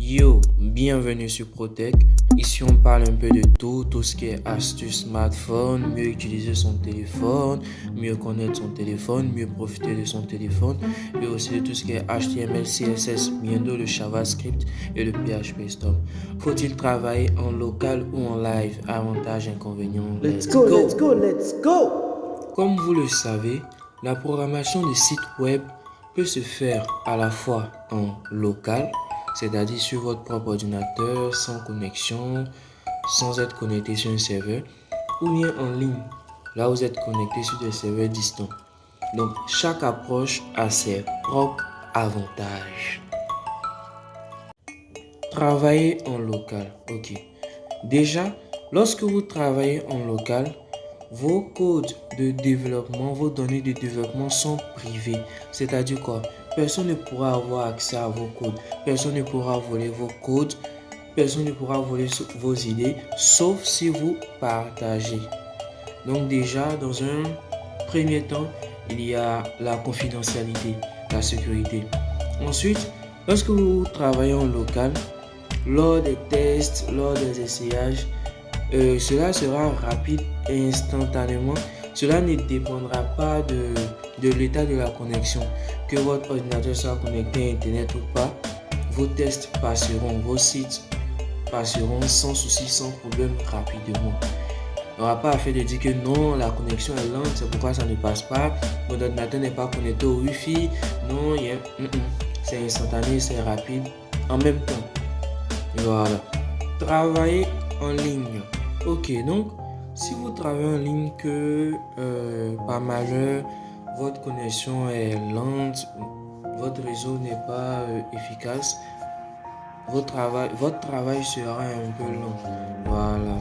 Yo, bienvenue sur Protec. Ici, on parle un peu de tout ce qui est astuces smartphone, mieux utiliser son téléphone, mieux connaître son téléphone, mieux profiter de son téléphone, et aussi de tout ce qui est HTML, CSS, bientôt le JavaScript et le PHP Storm. Faut-il travailler en local ou en live? Avantages, inconvénients. Let's go! Comme vous le savez, la programmation de sites web peut se faire à la fois en local, c'est-à-dire sur votre propre ordinateur, sans connexion, sans être connecté sur un serveur, ou bien en ligne, là où vous êtes connecté sur des serveurs distants. Donc, chaque approche a ses propres avantages. Travailler en local, ok. Déjà, lorsque vous travaillez en local, vos codes de développement, vos données de développement sont privées. C'est-à-dire quoi? Personne ne pourra avoir accès à vos codes. Personne ne pourra voler vos codes. Personne ne pourra voler vos idées, sauf si vous partagez. Donc déjà, dans un premier temps, il y a la confidentialité, la sécurité. Ensuite, lorsque vous travaillez en local, lors des tests, lors des essayages, cela sera rapide et instantanément. Cela ne dépendra pas de l'état de la connexion. Que votre ordinateur soit connecté à Internet ou pas, vos tests passeront, vos sites passeront sans souci, sans problème, rapidement. On n'aura pas à faire de dire que non, la connexion est lente, c'est pourquoi ça ne passe pas. Votre ordinateur n'est pas connecté au Wi-Fi. Non, c'est instantané, c'est rapide en même temps. Voilà. Travailler en ligne. Ok, donc si vous travaillez en ligne que par malheur votre connexion est lente, votre réseau n'est pas efficace, votre travail sera un peu long. Voilà.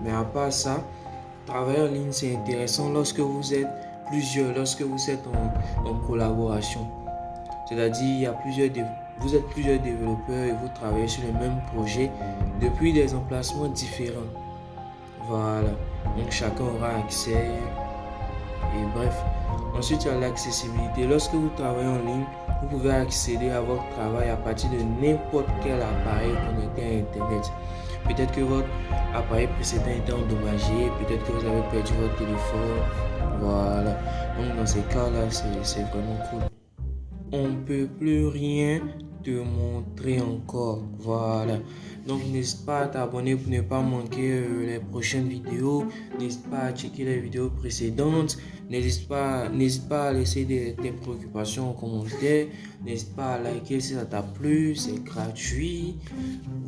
Mais à part ça, travailler en ligne c'est intéressant lorsque vous êtes plusieurs, lorsque vous êtes en collaboration. C'est-à-dire vous êtes plusieurs développeurs et vous travaillez sur le même projet depuis des emplacements différents. Voilà, donc chacun aura accès et bref. Ensuite, il y a l'accessibilité. Lorsque vous travaillez en ligne, vous pouvez accéder à votre travail à partir de n'importe quel appareil connecté à Internet. Peut-être que votre appareil précédent était endommagé, peut-être que vous avez perdu votre téléphone. Voilà, donc dans ces cas-là, c'est vraiment cool. On ne peut plus rien te montrer encore. Voilà. Donc n'hésite pas à t'abonner pour ne pas manquer les prochaines vidéos. N'hésite pas à checker les vidéos précédentes. N'hésite pas à laisser tes préoccupations en commentaire. N'hésite pas à liker si ça t'a plu. C'est gratuit.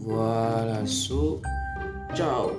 Voilà. Ciao.